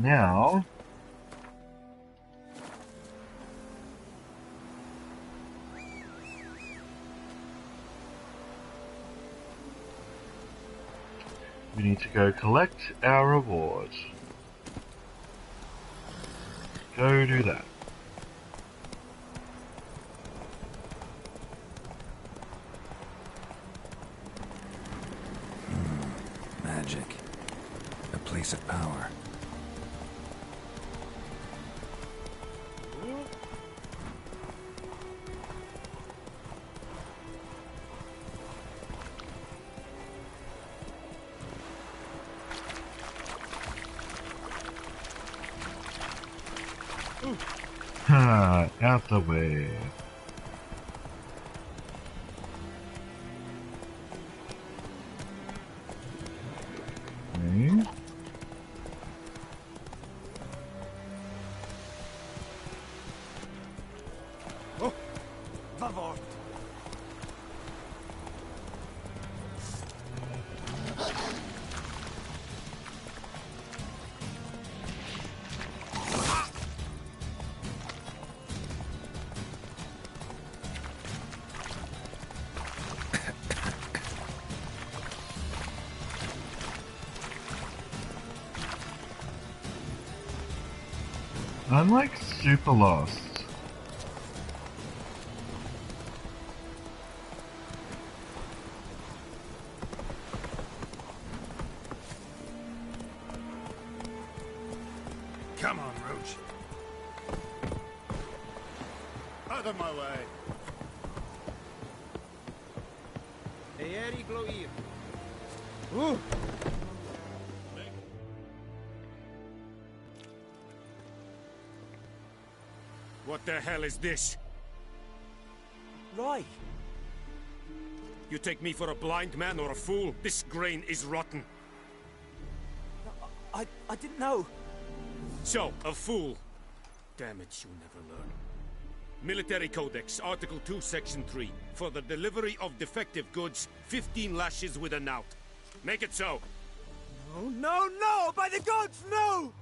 Now, we need to go collect our reward. Go do that. Magic. A place of power. Ha, out the way. Okay. Oh, favor. I'm like super lost. Come on, Roach. Out of my way. Eeri Gloir. Ooh. What the hell is this? Roy! You take me for a blind man or a fool? This grain is rotten. I didn't know. So, a fool. Damn it, you never learn. Military Codex, Article 2, Section 3. For the delivery of defective goods, 15 lashes with a knout. Make it so. No, no, no! By the gods, no!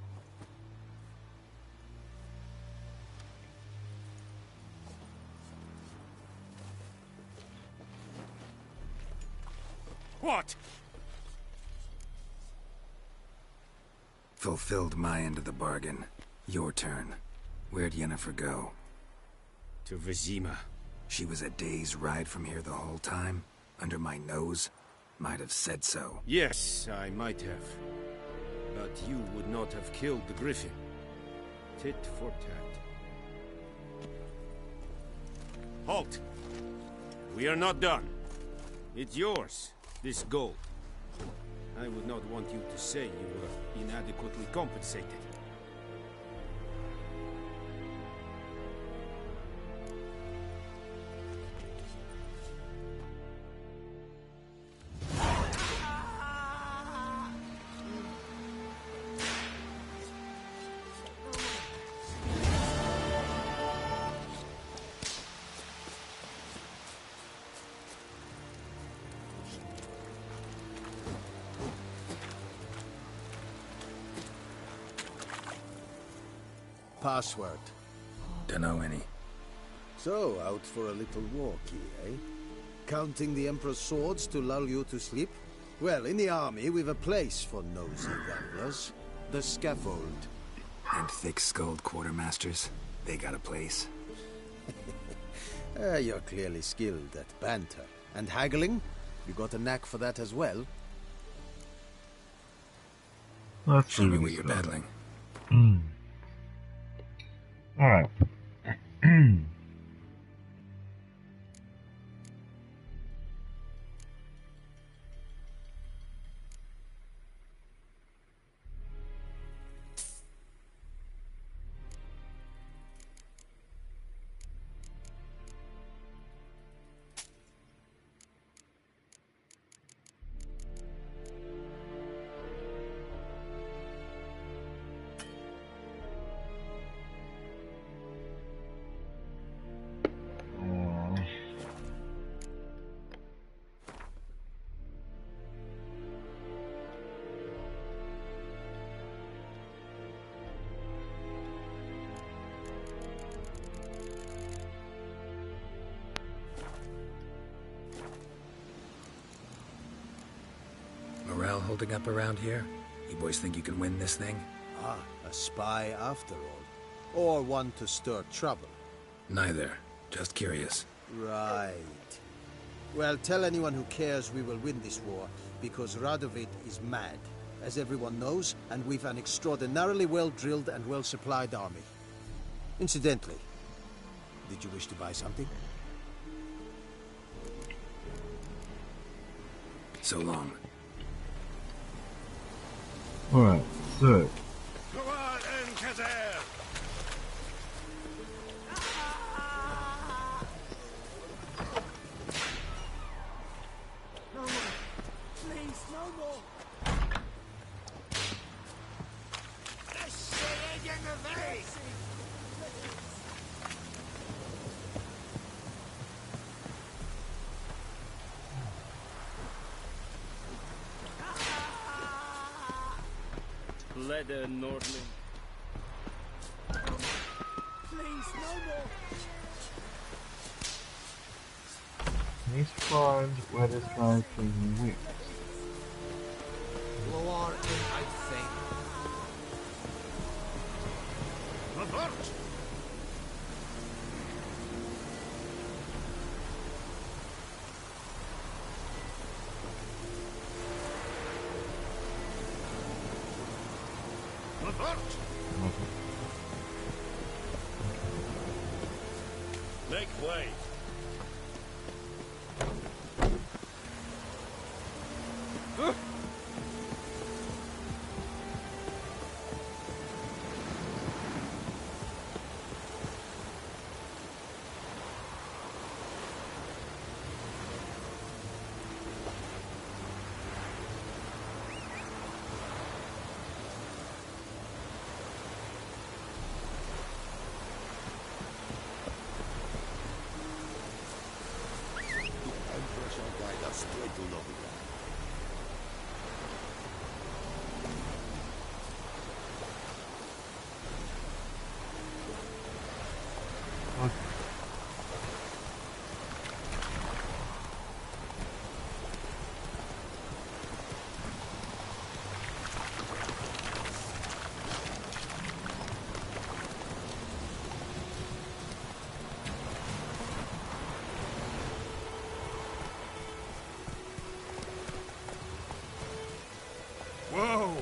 What? Fulfilled my end of the bargain. Your turn. Where'd Yennefer go? To Vizima. She was a day's ride from here the whole time? Under my nose? Might have said so. Yes, I might have. But you would not have killed the griffin. Tit for tat. Halt! We are not done. It's yours, this gold. I would not want you to say you were inadequately compensated. Password. Dunno any. So, out for a little walkie, eh? Counting the Emperor's swords to lull you to sleep? Well, in the army, we've a place for nosy ramblers. The scaffold. And thick-skulled quartermasters? They got a place. You're clearly skilled at banter. And haggling? You got a knack for that as well? Let's Show see me what what he's you're got. battling. Alright. morale holding up around here? You boys think you can win this thing? Ah, a spy after all. Or one to stir trouble. Neither. Just curious. Right. Well, tell anyone who cares we will win this war, because Radovid is mad, as everyone knows, and we've an extraordinarily well-drilled and well-supplied army. Incidentally, did you wish to buy something? So long. Alright, so Go on, Kazar! No more. Please, no more. Leather Nordling. Please, no more. need to find where this guy's being whipped. Lower in, I think. Avert! Avert! Make way. Whoa!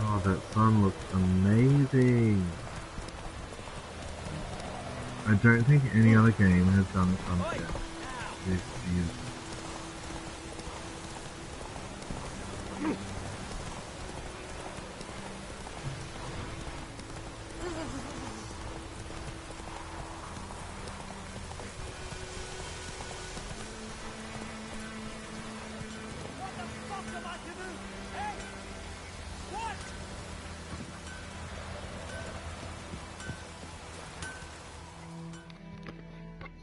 Oh, that sun looks amazing. I don't think any other game has done sunset this beautiful. What the fuck am I to do? Hey! What?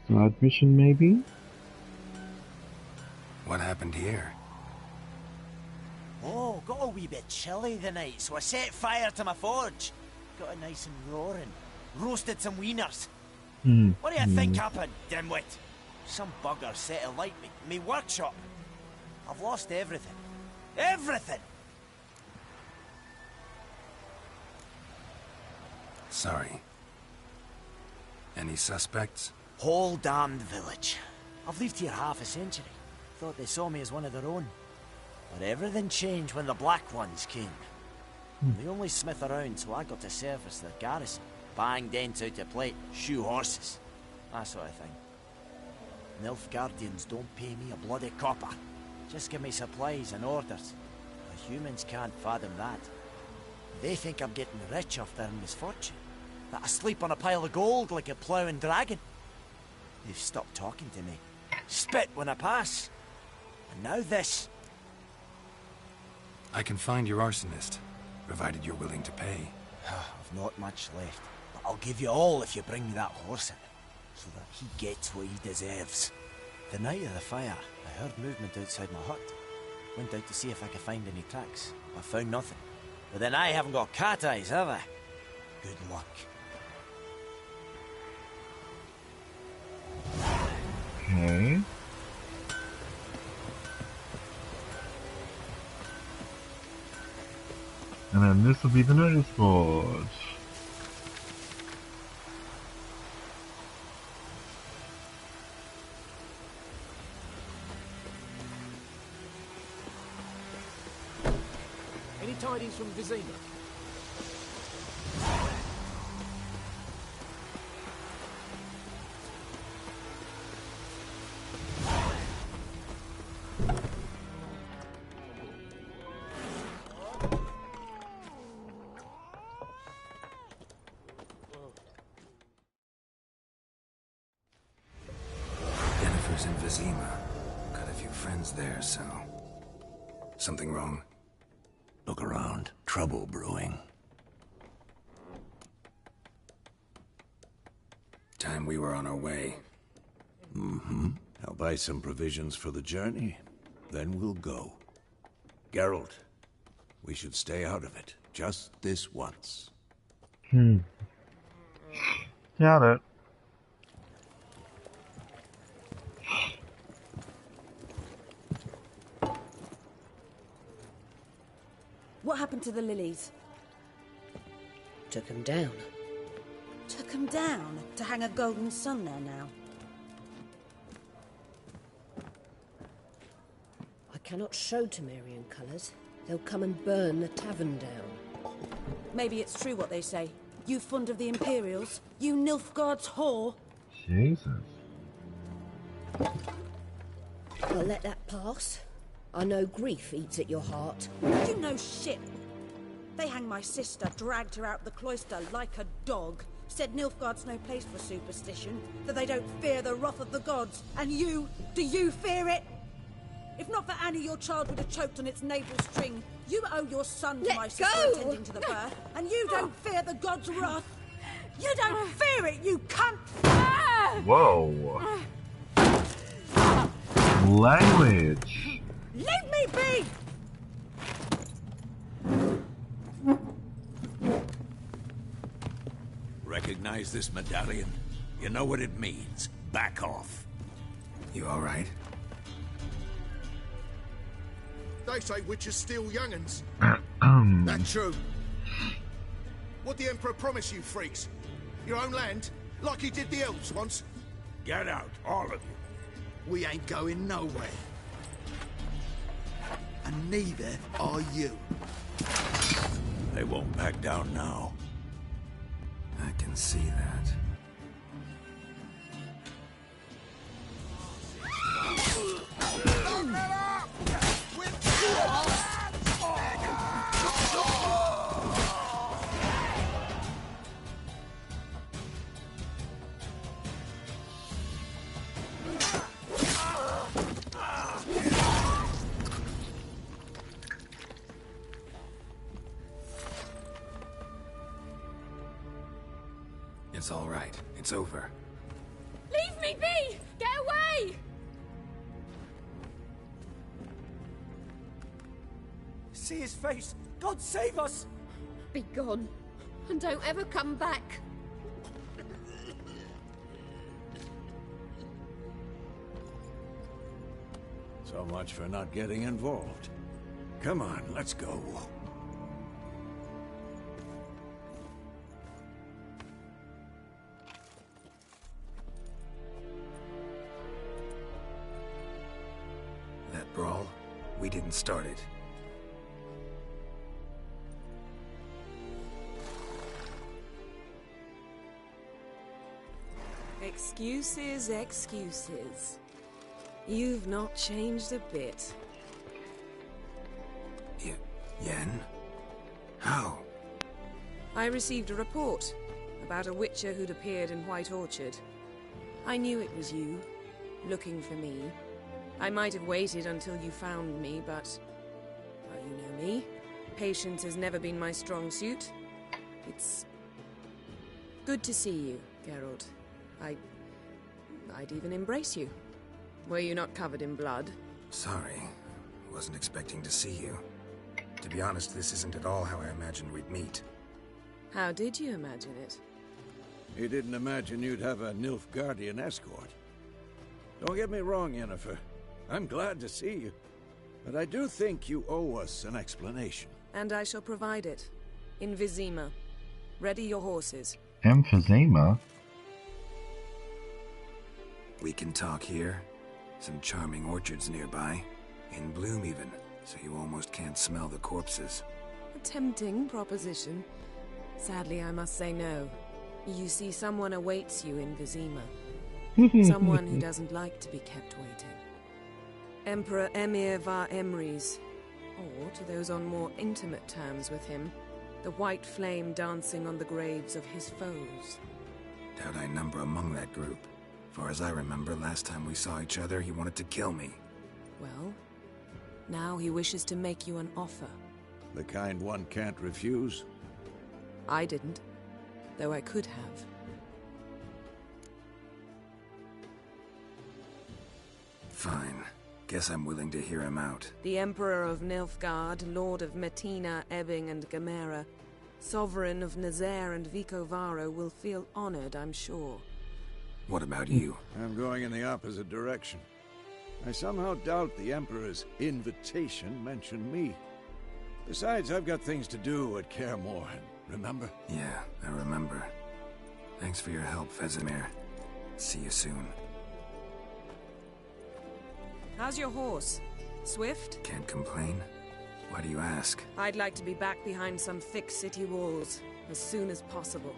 Side mission, maybe? What happened here? Oh, got a wee bit chilly the night, so I set fire to my forge. Got it nice and roaring. Roasted some wieners. What do you think happened, dimwit? Some bugger set alight me workshop. I've lost everything. Everything! Sorry. Any suspects? Whole damned village. I've lived here half a century. Thought they saw me as one of their own. But everything changed when the Black Ones came. The only smith around, so I got to service their garrison. Bang dents out of plate, shoe horses. That sort of thing. Nilfgaardians don't pay me a bloody copper. Just give me supplies and orders. The humans can't fathom that. They think I'm getting rich off their misfortune. That I sleep on a pile of gold like a ploughing dragon. They've stopped talking to me. Spit when I pass. And now this. I can find your arsonist, provided you're willing to pay. I've not much left, but I'll give you all if you bring me that horse in, so that he gets what he deserves. The night of the fire, I heard movement outside my hut. Went out to see if I could find any tracks. I found nothing. But then I haven't got cat eyes, have I? Good luck. Okay. And then this will be the notice board. Any tidings from Vizima? Jennifer's in Vizima. Got a few friends there, so... Something wrong? Look around. Trouble brewing. Time we were on our way. Mm-hmm. I'll buy some provisions for the journey. Then we'll go. Geralt, we should stay out of it. Just this once. Got it. What happened to the lilies? Took him down. Took them down to hang a golden sun there now. I cannot show Temerian colours. They'll come and burn the tavern down. Maybe it's true what they say. You fond of the Imperials? You Nilfgaard's whore? Jesus. I'll let that pass. I know grief eats at your heart. You know shit. They hanged my sister, dragged her out the cloister like a dog. Said Nilfgaard's no place for superstition, that they don't fear the wrath of the gods. And you, do you fear it? If not for Annie, your child would have choked on its navel string. You owe your son to my sister attending to the birth, and you don't fear the gods' wrath. You don't fear it, you cunt! Whoa. Language. Leave me be! Recognize this medallion? You know what it means. Back off. You alright? They say witches steal young'uns. That's true. What the Emperor promise you, freaks? Your own land? Like he did the elves once? Get out, all of you. We ain't going nowhere. And neither are you. They won't back down now. I can see that. It's all right. It's over. Leave me be! Get away! See his face! God save us! Be gone. And don't ever come back. So much for not getting involved. Come on, let's go. That brawl, we didn't start it. Excuses, excuses. You've not changed a bit. Yen? How? I received a report about a witcher who'd appeared in White Orchard. I knew it was you, looking for me. I might have waited until you found me, but... well, you know me. Patience has never been my strong suit. It's... good to see you, Geralt. I'd even embrace you. Were you not covered in blood? Sorry. Wasn't expecting to see you. To be honest, this isn't at all how I imagined we'd meet. How did you imagine it? You didn't imagine you'd have a Nilfgaardian escort. Don't get me wrong, Yennefer. I'm glad to see you. But I do think you owe us an explanation. And I shall provide it. In Vizima. Ready your horses. Emphysema? We can talk here. Some charming orchards nearby. In bloom even, so you almost can't smell the corpses. A tempting proposition. Sadly, I must say no. You see, someone awaits you in Vizima. Someone who doesn't like to be kept waiting. Emperor Emir var Emrys. Or, to those on more intimate terms with him, the white flame dancing on the graves of his foes. Doubt I number among that group. Far as I remember, last time we saw each other, he wanted to kill me. Well, now he wishes to make you an offer. The kind one can't refuse? I didn't, though I could have. Fine. Guess I'm willing to hear him out. The Emperor of Nilfgaard, Lord of Metina, Ebbing and Gamera, Sovereign of Nazaire and Vicovaro will feel honored, I'm sure. What about you? I'm going in the opposite direction. I somehow doubt the Emperor's invitation mentioned me. Besides, I've got things to do at Kaer Morhen, remember? Yeah, I remember. Thanks for your help, Vesemir. See you soon. How's your horse? Swift? Can't complain. Why do you ask? I'd like to be back behind some thick city walls, as soon as possible.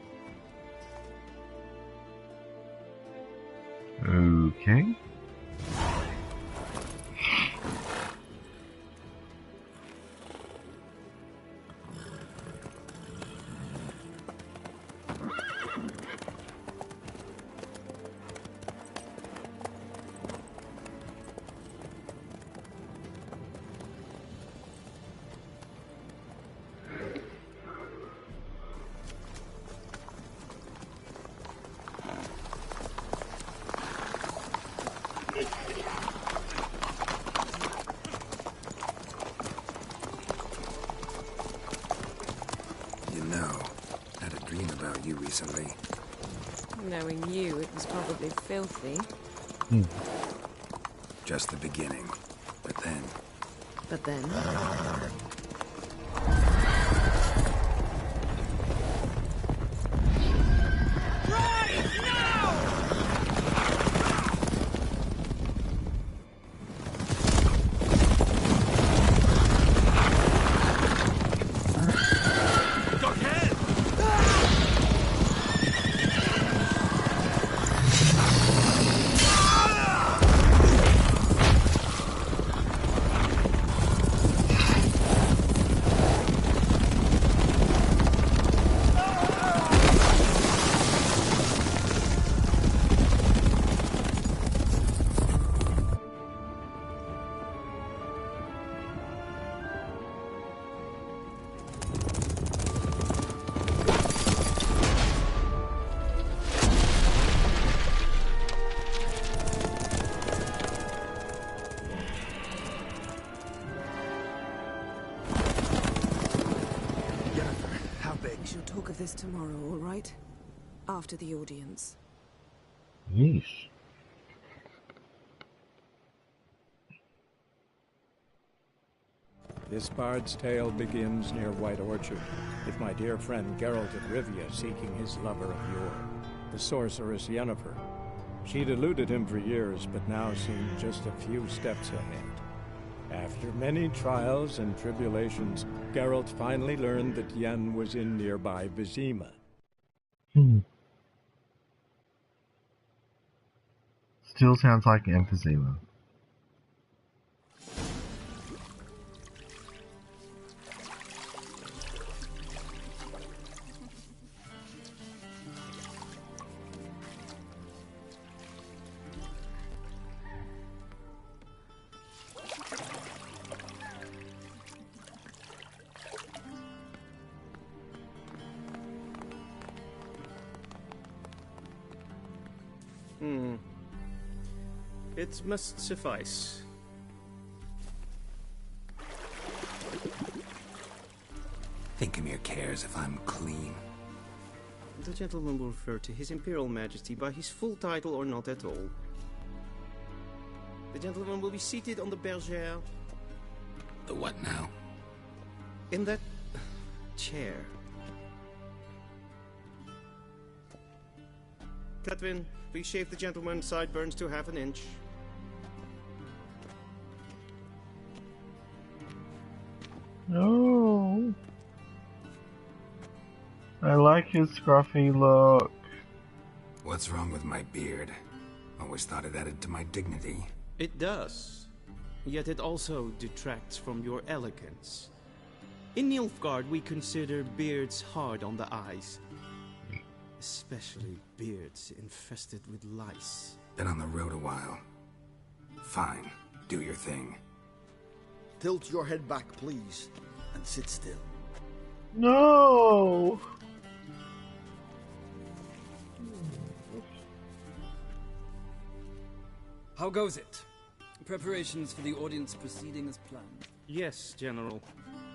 Okay. Recently. Knowing you, it was probably filthy. Just the beginning. But then... But then? This tomorrow, all right? After the audience. Yeesh. This bard's tale begins near White Orchard, with my dear friend Geralt of Rivia seeking his lover of yore, the sorceress Yennefer. She'd eluded him for years, but now seemed just a few steps ahead. After many trials and tribulations, Geralt finally learned that Yen was in nearby Vizima. Still sounds like emphysema. It must suffice. Thinkemere cares if I'm clean. The gentleman will refer to His Imperial Majesty by his full title or not at all. The gentleman will be seated on the bergère. The what now? In that chair. Catwin, please shave the gentleman's sideburns to ½ inch. No. I like his scruffy look. What's wrong with my beard? Always thought it added to my dignity. It does. Yet it also detracts from your elegance. In Nilfgaard, we consider beards hard on the eyes. Especially beards infested with lice. Been on the road a while. Fine. Do your thing. Tilt your head back, please, and sit still. No! How goes it? Preparations for the audience proceeding as planned? Yes, General.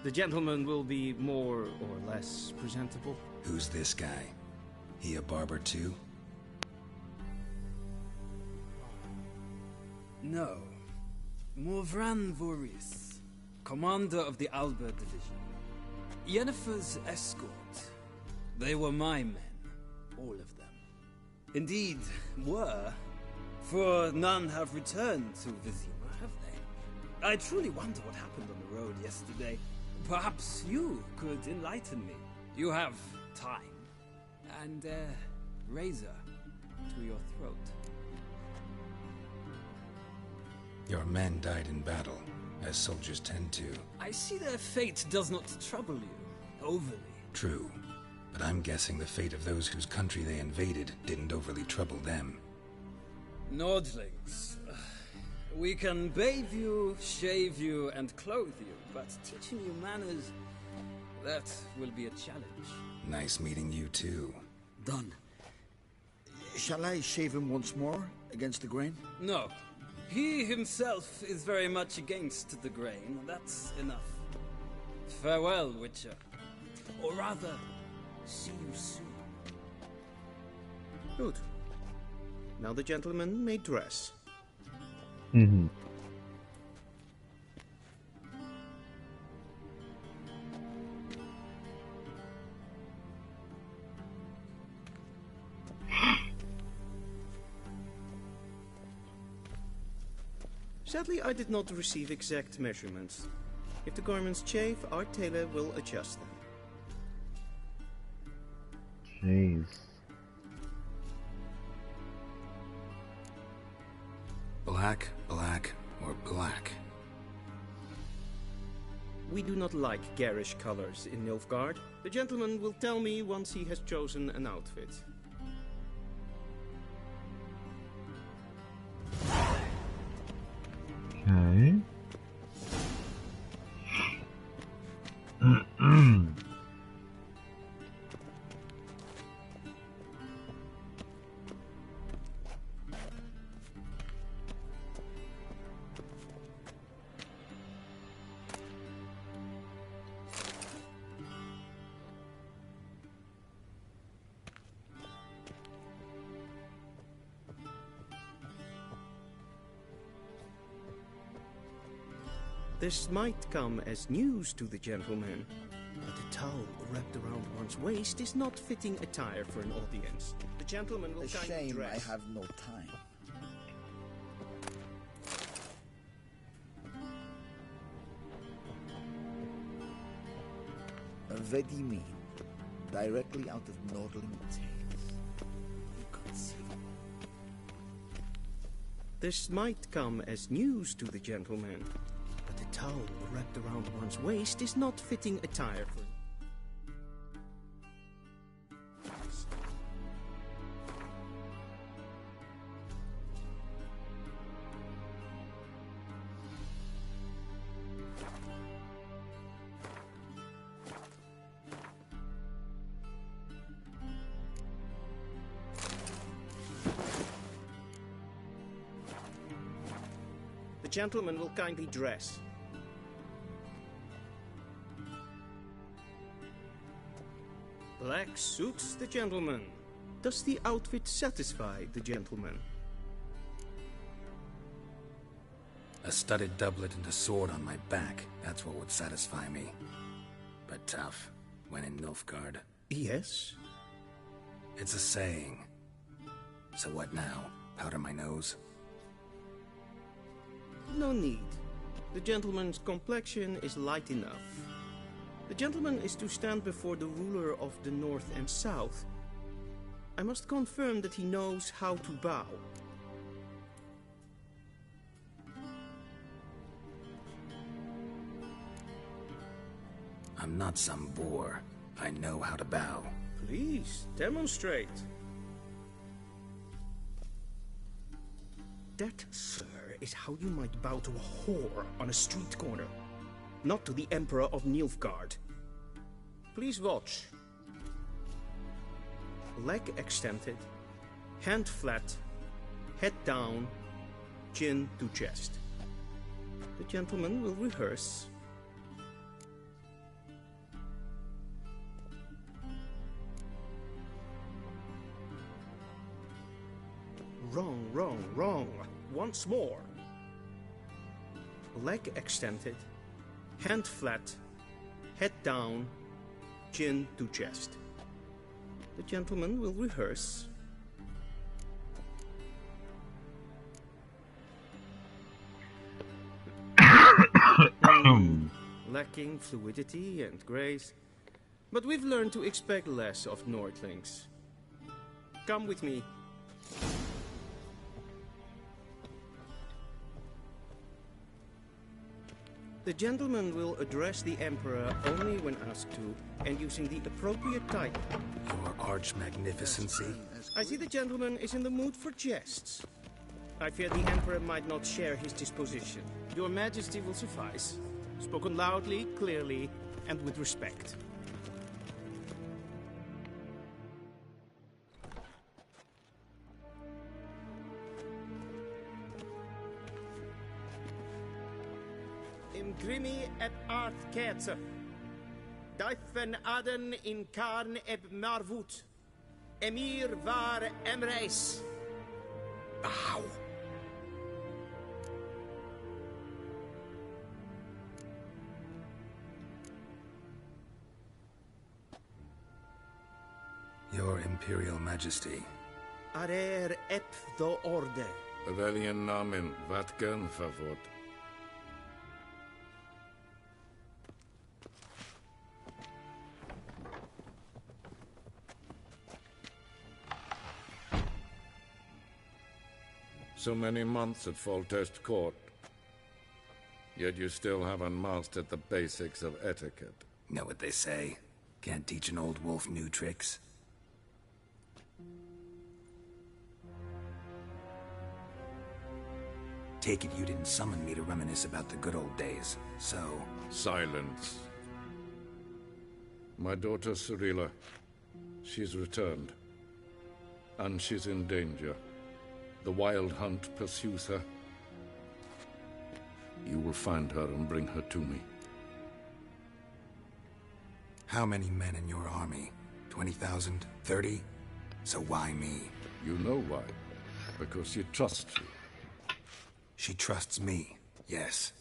The gentleman will be more or less presentable. Who's this guy? He a barber too? No. Morvran Voris, commander of the Alba division. Yennefer's escort. They were my men. All of them. Indeed, were. For none have returned to Vizima, have they? I truly wonder what happened on the road yesterday. Perhaps you could enlighten me. You have time. And a razor to your throat. Your men died in battle, as soldiers tend to. I see their fate does not trouble you, overly. True, but I'm guessing the fate of those whose country they invaded didn't overly trouble them. Nordlings. We can bathe you, shave you, and clothe you, but teaching you manners, that will be a challenge. Nice meeting you too. Done. Shall I shave him once more, against the grain? No. He himself is very much against the grain. That's enough. Farewell, Witcher. Or rather, see you soon. Good. Now the gentleman may dress. Mm-hmm. Sadly, I did not receive exact measurements. If the garments chafe, our tailor will adjust them. Jeez. Black, black, or black? We do not like garish colors in Nilfgaard. The gentleman will tell me once he has chosen an outfit. Okay. This might come as news to the gentleman, but a towel wrapped around one's waist is not fitting attire for an audience. The gentleman will A kindly shame dress. I have no time. Vedi mean, directly out of Nordling tales. Inconceivable. This might come as news to the gentleman, but a towel wrapped around one's waist is not fitting attire for... gentleman will kindly dress. Black suits the gentleman. Does the outfit satisfy the gentleman? A studded doublet and a sword on my back, that's what would satisfy me. But tough, when in Nilfgaard. Yes? It's a saying. So what now? Powder my nose? No need. The gentleman's complexion is light enough. The gentleman is to stand before the ruler of the North and South. I must confirm that he knows how to bow. I'm not some boor. I know how to bow. Please, demonstrate. That, sir, is how you might bow to a whore on a street corner. Not to the Emperor of Nilfgaard. Please watch. Leg extended, hand flat, head down, chin to chest. The gentleman will rehearse. Wrong, wrong, wrong. Once more. Leg extended, hand flat, head down, chin to chest. The gentleman will rehearse. Lacking fluidity and grace, but we've learned to expect less of Nordlings. Come with me. The gentleman will address the Emperor only when asked to, and using the appropriate title. Your arch-magnificency? I see the gentleman is in the mood for jests. I fear the Emperor might not share his disposition. Your Majesty will suffice. Spoken loudly, clearly, and with respect. Imgrimi et art ketzer. Daifen aden in karn eb marvut. Emir var emreis. Bow. Your Imperial Majesty. Arer ep the orde. Veljen namen, vatgen favot. So many months at Foltest Court. Yet you still haven't mastered the basics of etiquette. Know what they say? Can't teach an old wolf new tricks. Take it you didn't summon me to reminisce about the good old days, so... Silence. My daughter Cirilla, she's returned. And she's in danger. The Wild Hunt pursues her. You will find her and bring her to me. How many men in your army? 20,000? 30? So why me? You know why. Because she trusts you. She trusts me, yes.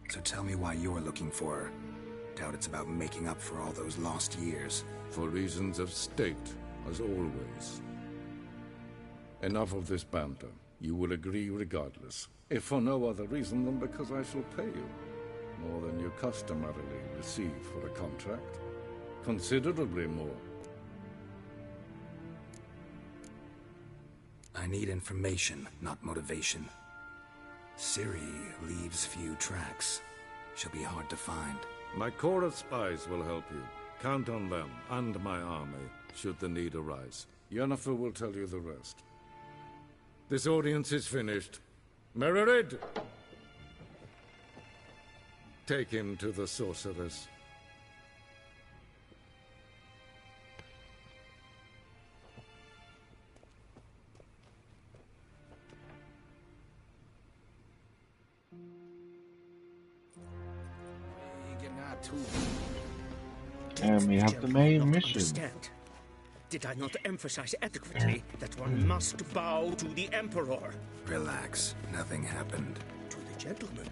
So tell me why you're looking for her. Doubt it's about making up for all those lost years. For reasons of state, as always. Enough of this banter. You will agree regardless. If for no other reason than because I shall pay you. More than you customarily receive for a contract. Considerably more. I need information, not motivation. Ciri leaves few tracks. She'll be hard to find. My corps of spies will help you. Count on them, and my army, should the need arise. Yennefer will tell you the rest. This audience is finished. Mererid! Take him to the sorceress. to... And we have the main mission. Understand. Did I not emphasize adequately that one must bow to the Emperor? Relax. Nothing happened. To the gentleman.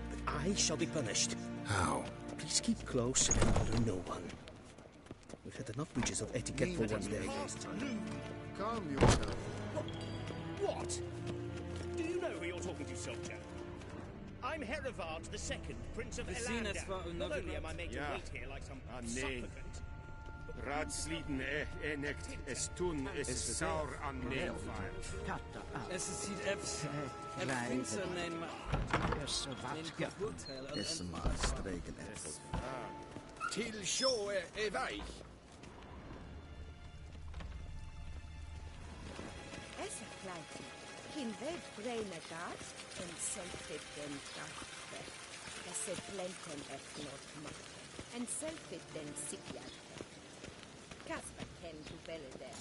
But I shall be punished. How? Please keep close and bother no one. We've had enough breaches of etiquette for one day. Calm yourself. What? Do you know who you're talking to, soldier? I'm Herivard II, Prince of Alaisdair. Not only am I made to wait here like some supplicant... Ratsliden enecht es tun es saur an neelfire. Es is hier even. En Prinsen neem maar. Is maar streken het. Till show weich. Essa klein. Kin ved brene gas en selfit den gaste. Esse plenten et not macht. En selfit den sikjat.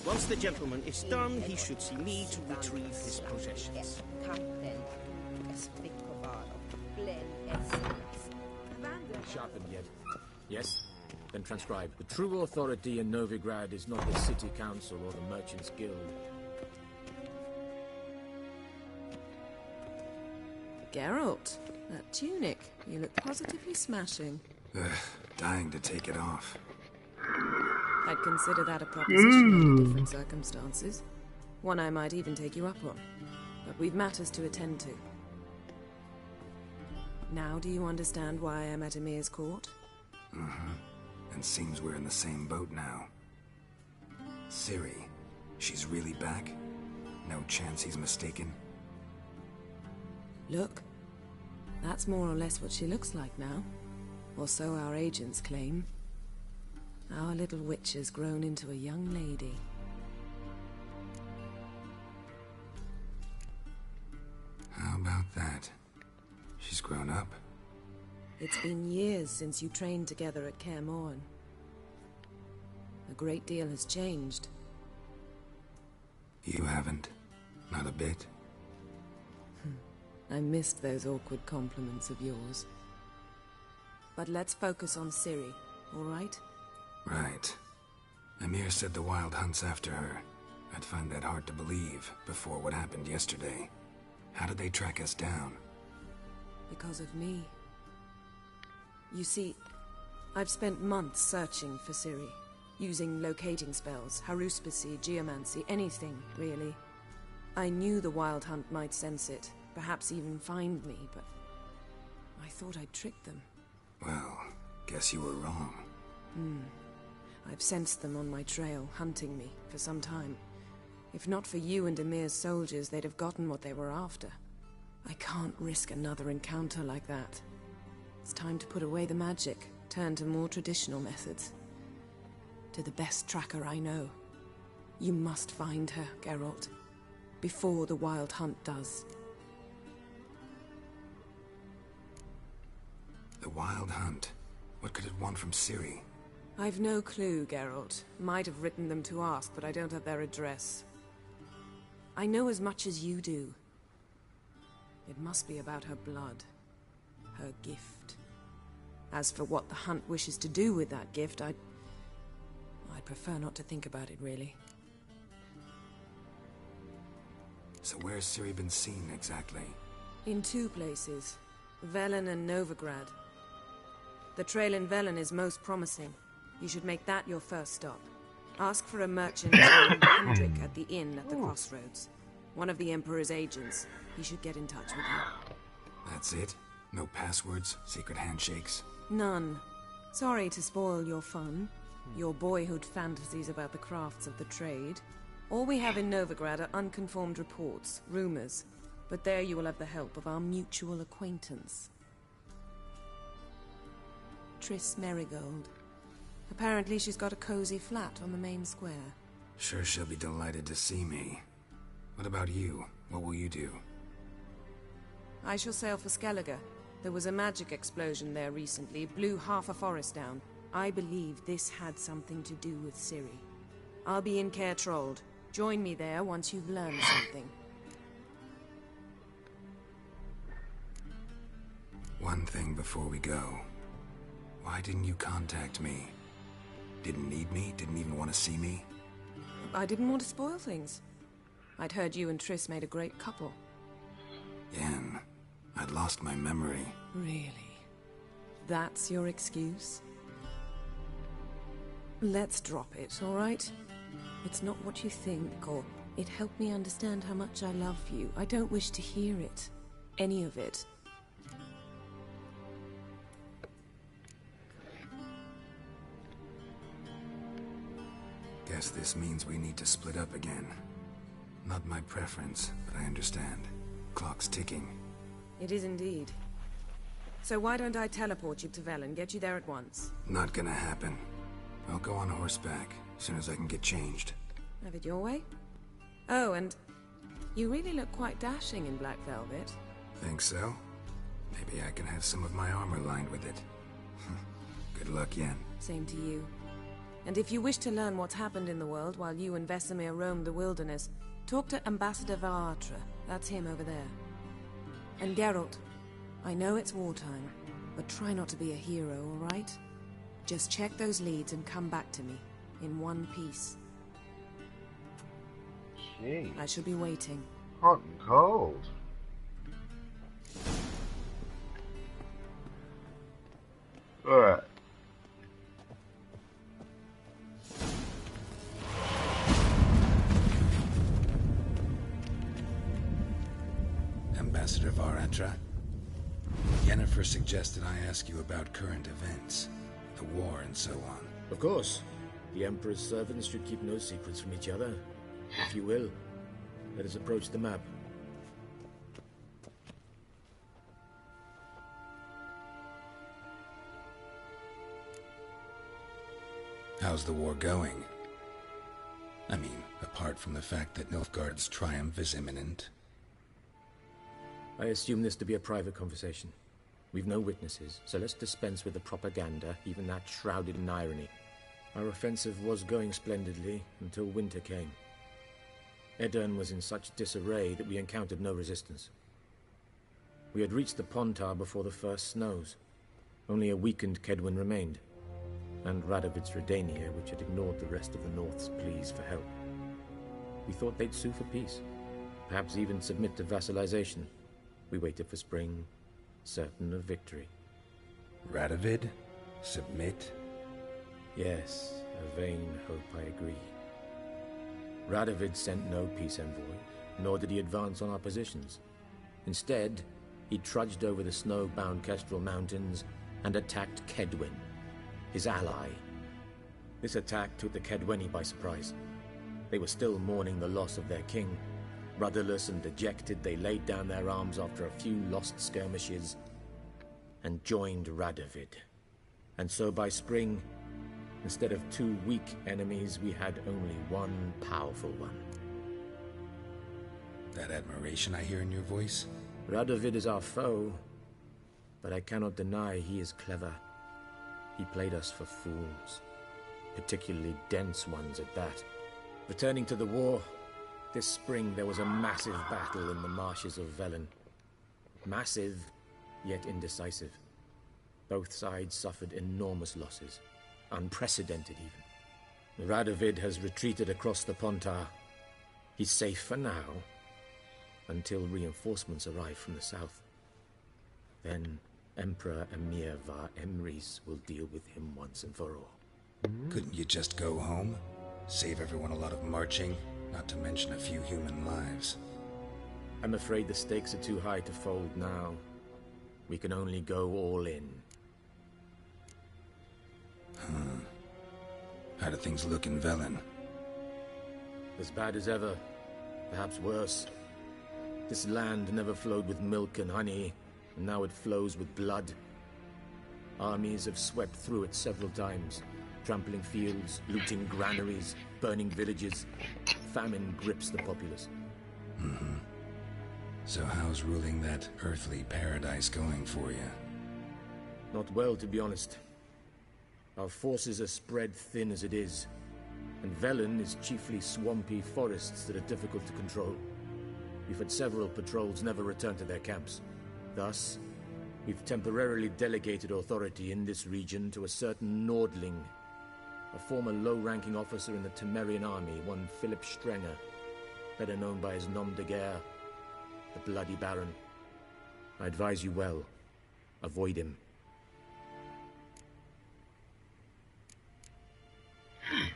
Once the gentleman is done, he should see me to retrieve his possessions. Sharpened yet? Yes? Then transcribe. The true authority in Novigrad is not the city council or the merchants' guild. Geralt, that tunic. You look positively smashing. Dying to take it off. I'd consider that a proposition under different circumstances. One I might even take you up on. But we've matters to attend to. Now do you understand why I'm at Emir's court? Mm-hmm. And seems we're in the same boat now. Ciri, she's really back? No chance he's mistaken? Look. That's more or less what she looks like now. Or so our agents claim. Our little witch has grown into a young lady. How about that? She's grown up? It's been years since you trained together at Kaer Morhen. A great deal has changed. You haven't? Not a bit? I missed those awkward compliments of yours. But let's focus on Ciri, all right? Right. Emir said the Wild Hunt's after her. I'd find that hard to believe before what happened yesterday. How did they track us down? Because of me. You see, I've spent months searching for Ciri, using locating spells, haruspicy, geomancy, anything, really. I knew the Wild Hunt might sense it, perhaps even find me, but I thought I'd tricked them. Well, guess you were wrong. I've sensed them on my trail, hunting me, for some time. If not for you and Emir's soldiers, they'd have gotten what they were after. I can't risk another encounter like that. It's time to put away the magic, turn to more traditional methods. To the best tracker I know. You must find her, Geralt. Before the Wild Hunt does. The Wild Hunt? What could it want from Ciri? I've no clue, Geralt. Might have written them to ask, but I don't have their address. I know as much as you do. It must be about her blood. Her gift. As for what the Hunt wishes to do with that gift, I'd prefer not to think about it, really. So where's Ciri been seen, exactly? In two places. Velen and Novigrad. The trail in Velen is most promising. You should make that your first stop. Ask for a merchant named Hendrik at the inn at the crossroads. One of the Emperor's agents. He should get in touch with you. That's it? No passwords? Secret handshakes? None. Sorry to spoil your fun. Your boyhood fantasies about the crafts of the trade. All we have in Novigrad are unconformed reports, rumors. But there you will have the help of our mutual acquaintance. Triss Merigold. Apparently she's got a cozy flat on the main square. Sure she'll be delighted to see me. What about you? What will you do? I shall sail for Skellige. There was a magic explosion there recently, blew half a forest down. I believe this had something to do with Ciri. I'll be in Caer Trold. Join me there once you've learned something. One thing before we go. Why didn't you contact me? Didn't need me? Didn't even want to see me? I didn't want to spoil things. I'd heard you and Triss made a great couple. Yen, I'd lost my memory. Really? That's your excuse? Let's drop it, all right? It's not what you think, or it helped me understand how much I love you. I don't wish to hear it. Any of it. Guess this means we need to split up again. Not my preference, but I understand. Clock's ticking. It is indeed. So why don't I teleport you to Velen, get you there at once? Not gonna happen. I'll go on horseback, as soon as I can get changed. Have it your way? Oh, and you really look quite dashing in black velvet. Think so? Maybe I can have some of my armor lined with it. Good luck, Yen. Same to you. And if you wish to learn what's happened in the world while you and Vesemir roamed the wilderness, talk to Ambassador Varatra. That's him over there. And Geralt, I know it's wartime, but try not to be a hero, all right? Just check those leads and come back to me, in one piece. Gee. I shall be waiting. Hot and cold. Alright. Ambassador Varatra, Yennefer suggested I ask you about current events, the war and so on. Of course. The Emperor's servants should keep no secrets from each other. If you will, let us approach the map. How's the war going? I mean, apart from the fact that Nilfgaard's triumph is imminent. I assume this to be a private conversation. We've no witnesses, so let's dispense with the propaganda, even that shrouded in irony. Our offensive was going splendidly until winter came. Edirn was in such disarray that we encountered no resistance. We had reached the Pontar before the first snows. Only a weakened Kedwen remained, and Radovid's Redania, which had ignored the rest of the North's pleas for help. We thought they'd sue for peace, perhaps even submit to vassalization. We waited for spring, certain of victory. Radovid? Submit? Yes, a vain hope, I agree. Radovid sent no peace envoy, nor did he advance on our positions. Instead, he trudged over the snow-bound Kestrel Mountains and attacked Kedwen, his ally. This attack took the Kedweni by surprise. They were still mourning the loss of their king. Rudderless and dejected, they laid down their arms after a few lost skirmishes and joined Radovid. And so by spring, instead of two weak enemies, we had only one powerful one. That admiration I hear in your voice? Radovid is our foe, but I cannot deny he is clever. He played us for fools, particularly dense ones at that. Returning to the war, this spring there was a massive battle in the marshes of Velen. Massive, yet indecisive. Both sides suffered enormous losses, unprecedented even. Radovid has retreated across the Pontar. He's safe for now, until reinforcements arrive from the south. Then Emperor Emir var Emrys will deal with him once and for all. Couldn't you just go home? Save everyone a lot of marching, not to mention a few human lives. I'm afraid the stakes are too high to fold now. We can only go all in. How do things look in Velen? As bad as ever, perhaps worse. This land never flowed with milk and honey, and now it flows with blood. Armies have swept through it several times, trampling fields, looting granaries, burning villages. Famine grips the populace. So how's ruling that earthly paradise going for you? Not well, to be honest. Our forces are spread thin as it is, and Velen is chiefly swampy forests that are difficult to control. We've had several patrols never return to their camps. Thus, We've temporarily delegated authority in this region to a certain Nordling, a former low-ranking officer in the Temerian army, one Philip Strenger, better known by his nom de guerre, the Bloody Baron. I advise you well. Avoid him.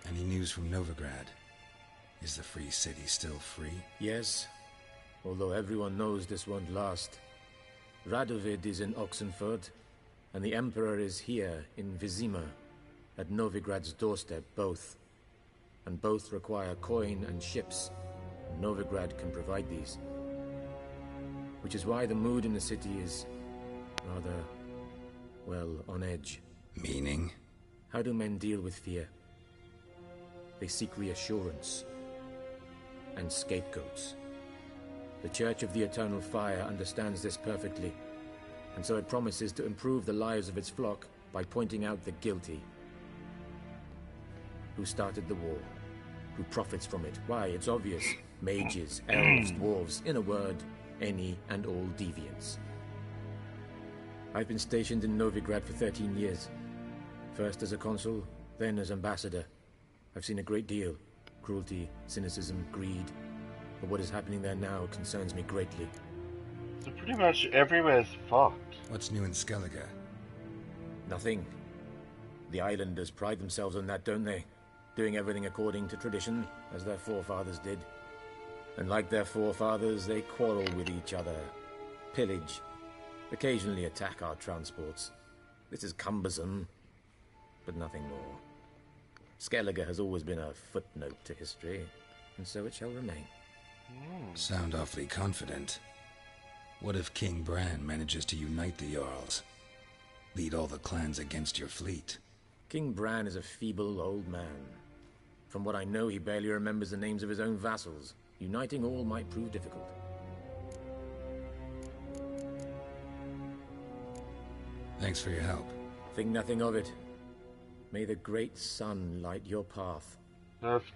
Any news from Novigrad? Is the Free City still free? Yes, although everyone knows this won't last. Radovid is in Oxenford, and the Emperor is here in Vizima, at Novigrad's doorstep, both. And both require coin and ships, and Novigrad can provide these. Which is why the mood in the city is rather, well, on edge. Meaning? How do men deal with fear? They seek reassurance and scapegoats. The Church of the Eternal Fire understands this perfectly, and so it promises to improve the lives of its flock by pointing out the guilty. Who started the war? Who profits from it? Why, it's obvious. Mages, elves, dwarves, in a word, any and all deviants. I've been stationed in Novigrad for 13 years. First as a consul, then as ambassador. I've seen a great deal. Cruelty, cynicism, greed. But what is happening there now concerns me greatly. So pretty much everywhere's fucked. What's new in Skellige? Nothing. The islanders pride themselves on that, don't they? Doing everything according to tradition, as their forefathers did. And like their forefathers, they quarrel with each other, pillage, occasionally attack our transports. This is cumbersome, but nothing more. Skellige has always been a footnote to history, and so it shall remain. Sound awfully confident. What if King Bran manages to unite the Jarls? Lead all the clans against your fleet? King Bran is a feeble old man. From what I know, he barely remembers the names of his own vassals. Uniting all might prove difficult. Thanks for your help. Think nothing of it. May the great sun light your path. Left.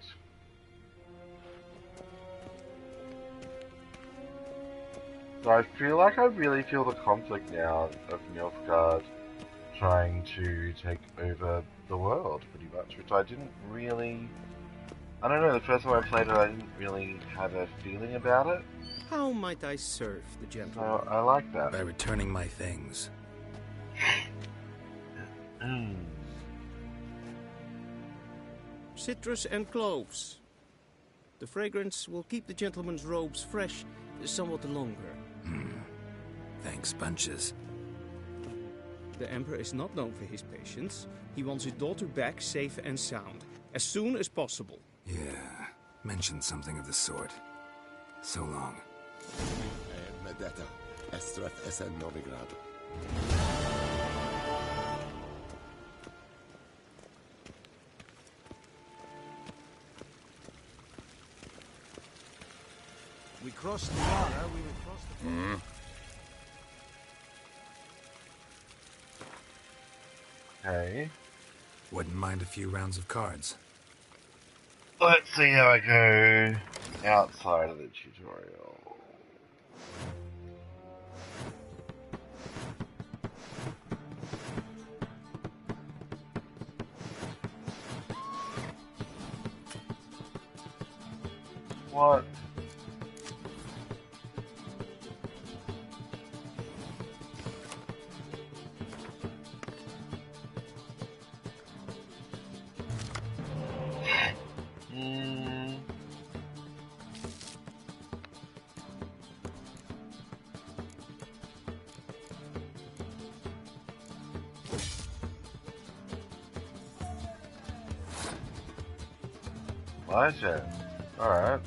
So I feel like I really feel the conflict now of Nilfgaard trying to take over the world, pretty much, which I didn't really... I don't know, the first time I played it, I didn't really have a feeling about it. How might I serve the gentleman? So I like that. By returning my things. Citrus and cloves. The fragrance will keep the gentleman's robes fresh somewhat longer. Thanks, bunches. The Emperor is not known for his patience. He wants his daughter back safe and sound, as soon as possible. Yeah, mentioned something of the sort. So long. Medetta, Estreth Esen Novigrad. We crossed the Yara, we will cross the... Okay. Wouldn't mind a few rounds of cards. Let's see how I go outside of the tutorial. What? Elijah. Alright,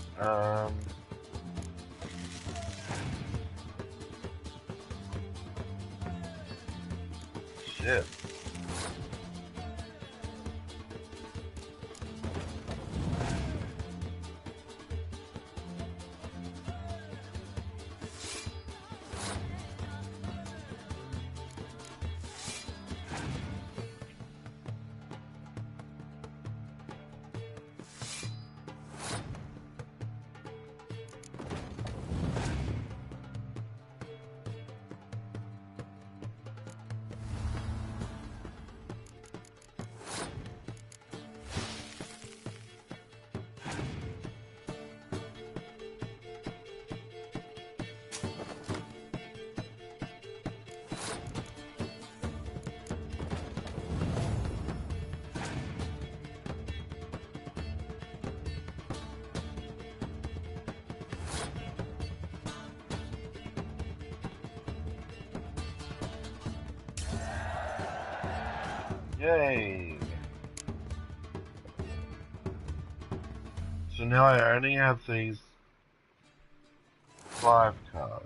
shit. Yay! So now I only have these 5 cards.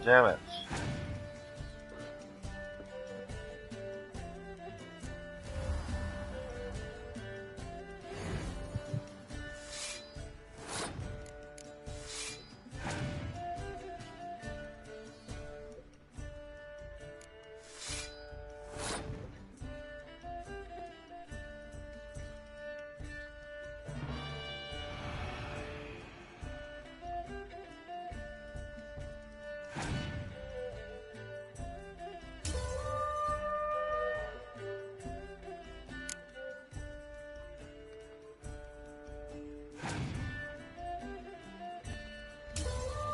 Damn it.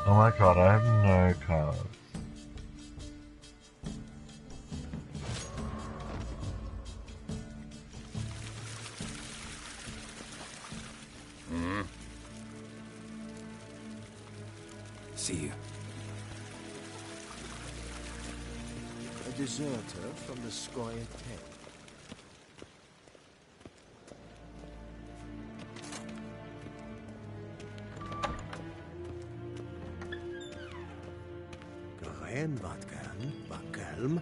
Oh my god, I have no cards. See you. A deserter from the Squire 10. En wat kalm.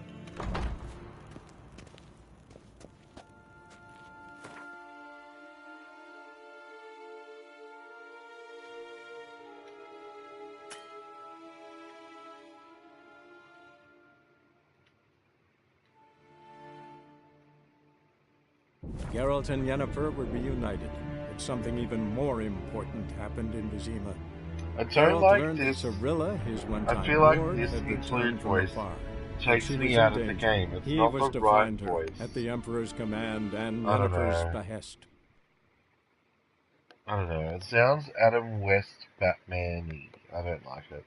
Geralt and Yennefer were reunited, but something even more important happened in Vizima. I don't Geralt like learned this. that Cirilla, his one-time I feel like lord, this had returned include from voice afar. takes She me was out in of the danger. game. It's He not was the to right find her voice. at the Emperor's command and I don't Yennefer's know. behest. I don't know. It sounds Adam West Batman-y. I don't like it.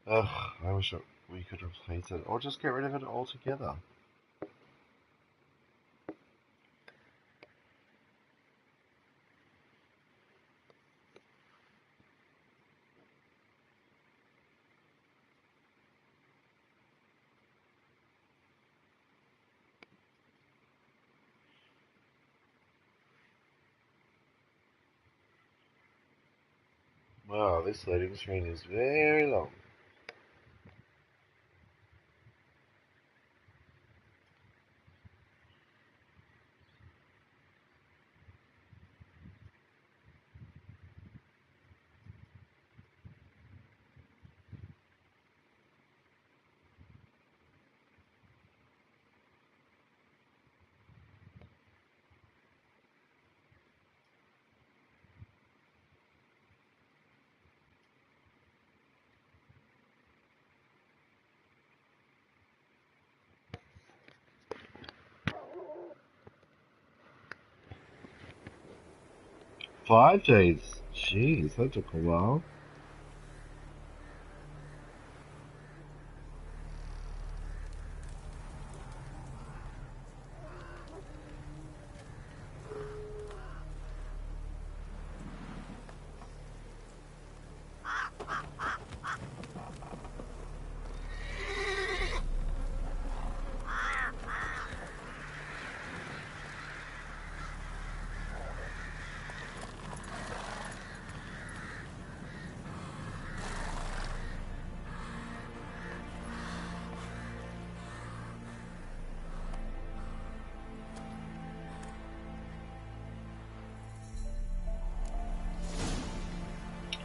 Ugh, I wish we could replace it, or just get rid of it altogether. Wow, this loading screen is very long. Five days. Jeez, that took a while.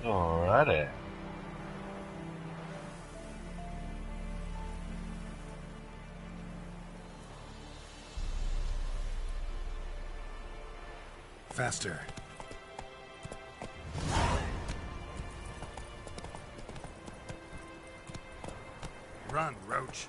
Alrighty. Faster. Run, Roach.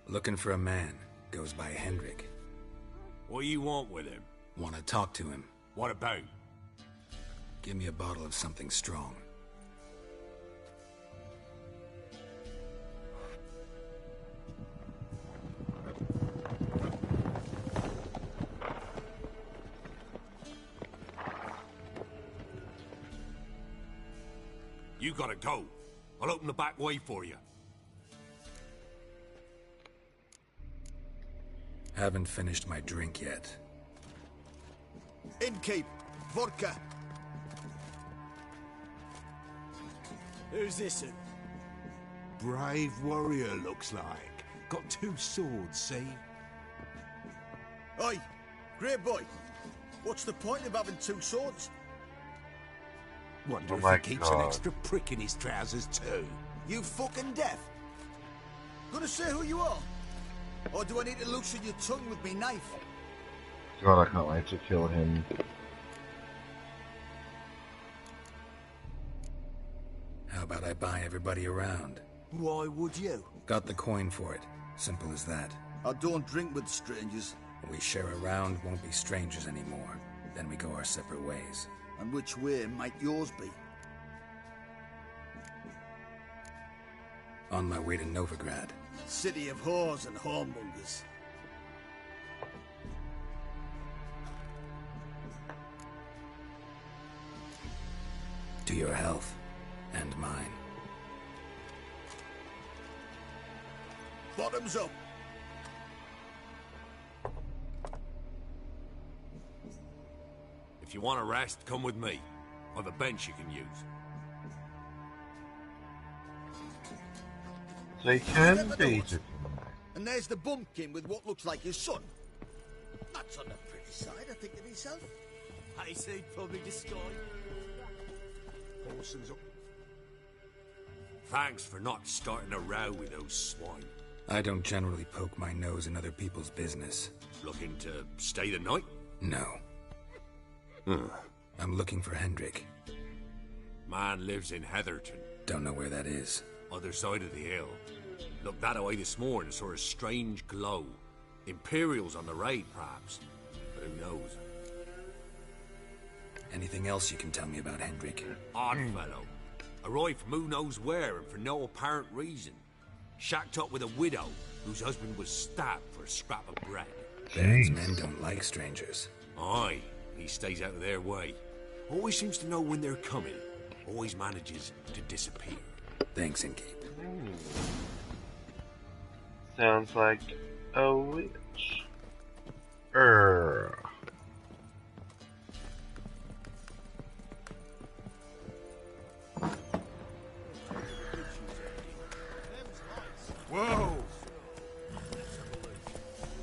Looking for a man. Goes by Hendrik. What do you want with him? Want to talk to him. What about? Give me a bottle of something strong. You gotta go. I'll open the back way for you. Haven't finished my drink yet. Innkeep, vodka. Who's this? Brave warrior, looks like. Got 2 swords, see? Oi, grey boy. What's the point of having 2 swords? Wonder Oh if my he keeps God. an extra prick in his trousers too. You fucking deaf? Gonna say who you are? Or do I need to loosen your tongue with me knife? God, I can't wait to kill him. How about I buy everybody around? Why would you? Got the coin for it. Simple as that. I don't drink with strangers. We share a round, won't be strangers anymore. Then we go our separate ways. And which way might yours be? On my way to Novigrad. City of whores and whoremongers. To your health. And mine. Bottoms up. If you want a rest, come with me. Or the bench you can use. So he can beat it. And there's the bumpkin with what looks like his son. That's on the pretty side, I think, of himself. I say probably destroyed. Horses up. Thanks for not starting a row with those swine. I don't generally poke my nose in other people's business. Looking to stay the night? No. I'm looking for Hendrik. Man lives in Heatherton. Don't know where that is. Other side of the hill. Looked that away this morning, saw a strange glow. Imperials on the raid, perhaps. But who knows? Anything else you can tell me about Hendrik? Odd fellow. Arrived from who knows where and for no apparent reason. Shacked up with a widow whose husband was stabbed for a scrap of bread. Baron's men don't like strangers. Aye, he stays out of their way. Always seems to know when they're coming. Always manages to disappear. Thanks, Innkeep. Sounds like a witch. Whoa!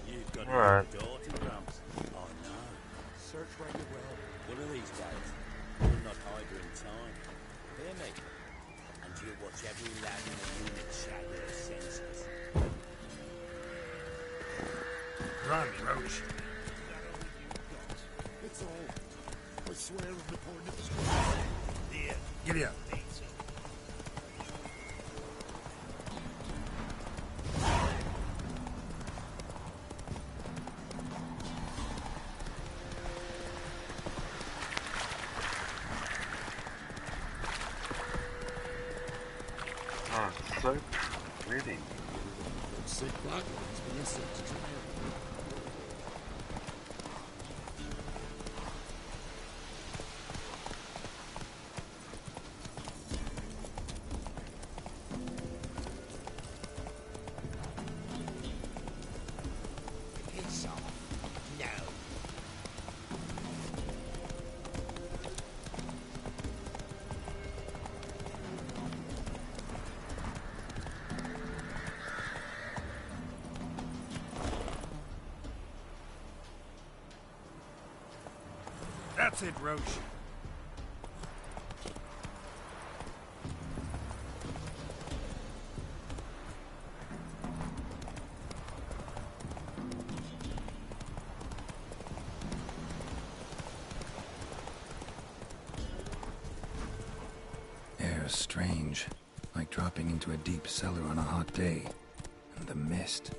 You've got Alright. a daughter, Gramps. Oh no. Search where you will. One of these days, you'll not hide her in time. Hear me? And you'll watch every lad in the unit shatter their senses. Run, Roach. It's all swear of the poor niggas. Here, giddy up. Oh, it's so pretty. Sick black ones being sent to jail. Piss off. No. That's it, Roach. Air's strange, like dropping into a deep cellar on a hot day. And the mist.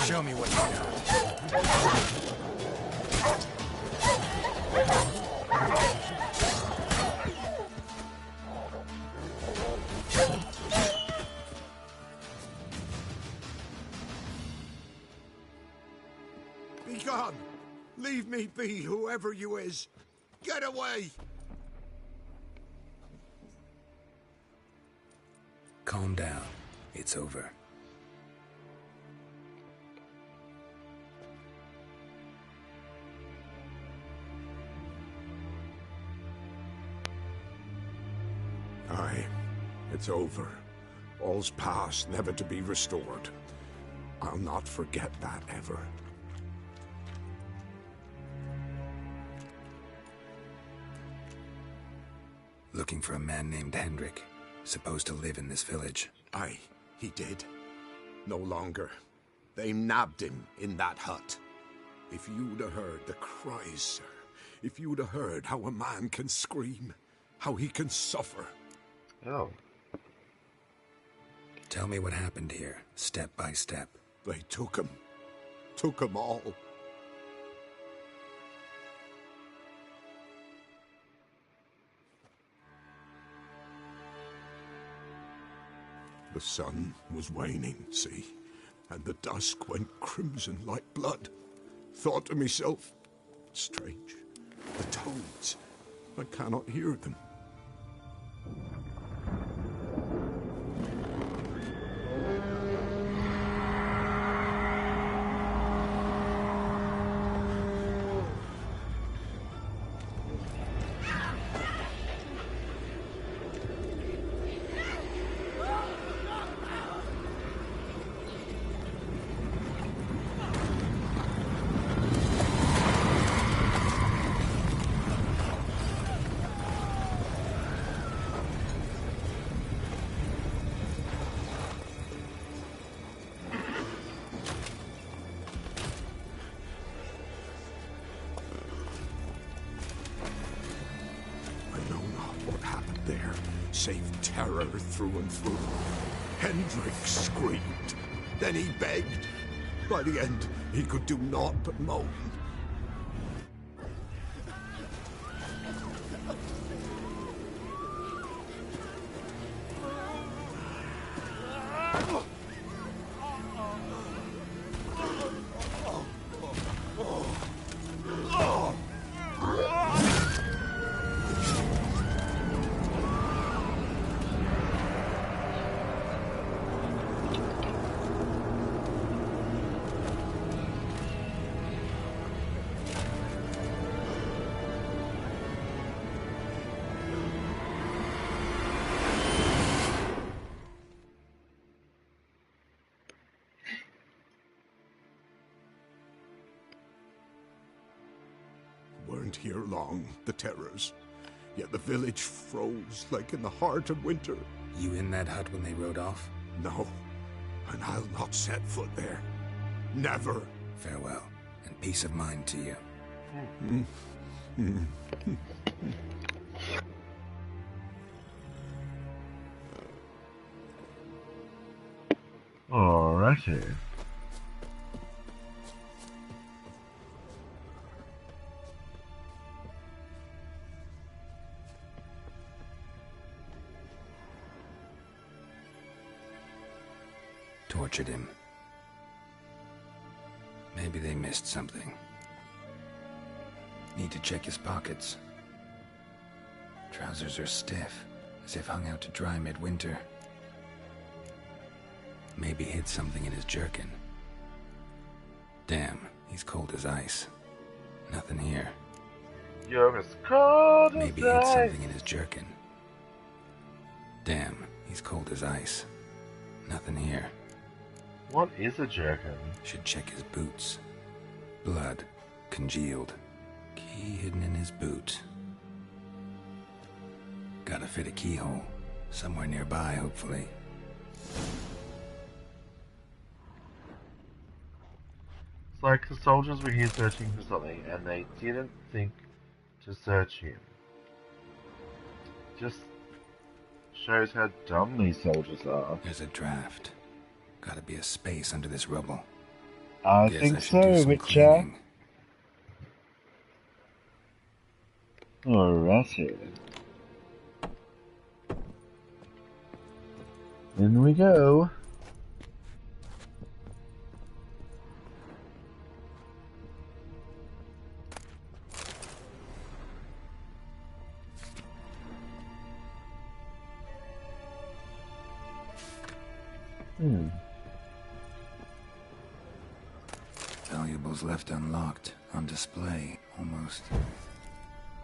Show me what you got. Be gone! Leave me be, whoever you is! Get away! Calm down. It's over. Aye, it's over. All's past, never to be restored. I'll not forget that ever. Looking for a man named Hendrik, supposed to live in this village. Aye, he did. No longer. They nabbed him in that hut. If you'd have heard the cries, sir, if you'd have heard how a man can scream, how he can suffer. Oh. Tell me what happened here, step by step. They took him. Took him all. The sun was waning, see, and the dusk went crimson like blood. Thought to myself, strange, the toads, I cannot hear them. Save terror through and through. Hendrik screamed. Then he begged. By the end, he could do naught but moan. Weren't here long, the terrors. yet the village froze like in the heart of winter. You in that hut when they rode off? No, and I'll not set foot there. Never. Farewell, and peace of mind to you. Alrighty. Tortured him. Maybe they missed something. Need to check his pockets. Trousers are stiff, as if hung out to dry midwinter. Maybe hid something in his jerkin. Damn, he's cold as ice. Nothing here. You're as cold as Maybe ice. hid something in his jerkin. Damn, he's cold as ice. Nothing here. What is a jerkin? Should check his boots. Blood, congealed. Key hidden in his boot. Gotta fit a keyhole. Somewhere nearby, hopefully. It's like the soldiers were here searching for something and they didn't think to search him. Just shows how dumb these soldiers are. There's a draft. Gotta be a space under this rubble. I Guess think I should do so, some Witcher. cleaning. Alrighty. In we go. Valuables left unlocked, on display, almost.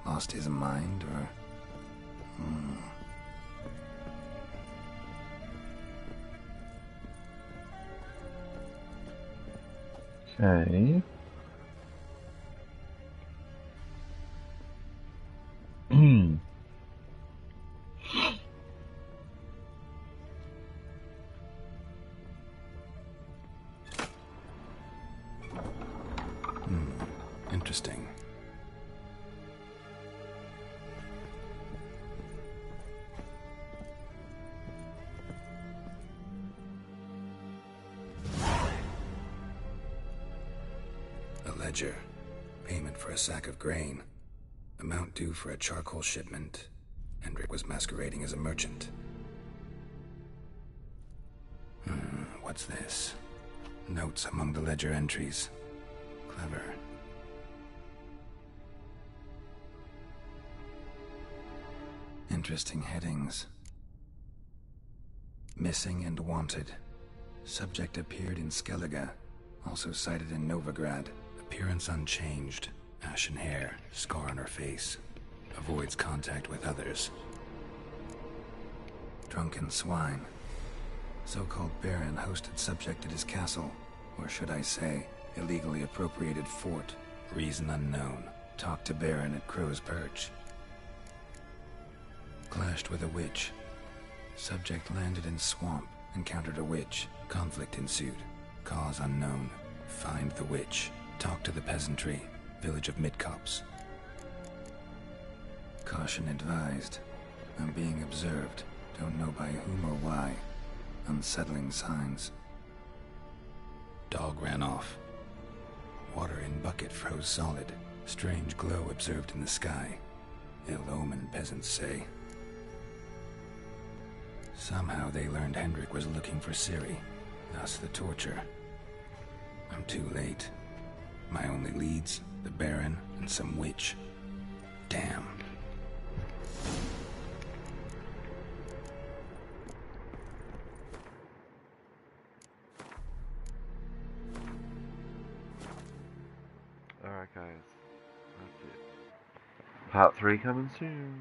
Lost his mind, or... Okay. Interesting. A ledger. Payment for a sack of grain. Amount due for a charcoal shipment. Hendrik was masquerading as a merchant. What's this? Notes among the ledger entries. Clever. Interesting headings. Missing and wanted. Subject appeared in Skellige. Also cited in Novigrad. Appearance unchanged. Ashen hair. Scar on her face. Avoids contact with others. Drunken swine. So-called Baron hosted subject at his castle. Or should I say, illegally appropriated fort. Reason unknown. Talked to Baron at Crow's Perch. Clashed with a witch. Subject landed in swamp. Encountered a witch. Conflict ensued. Cause unknown. Find the witch. Talk to the peasantry. Village of Midcopse. Caution advised. I'm being observed. Don't know by whom or why. Unsettling signs. Dog ran off. Water in bucket froze solid. Strange glow observed in the sky. Ill omen, peasants say. Somehow they learned Hendrik was looking for Ciri. Thus the torture. I'm too late. My only leads, the Baron and some witch. Damn. Alright guys, that's it. Part 3 coming soon.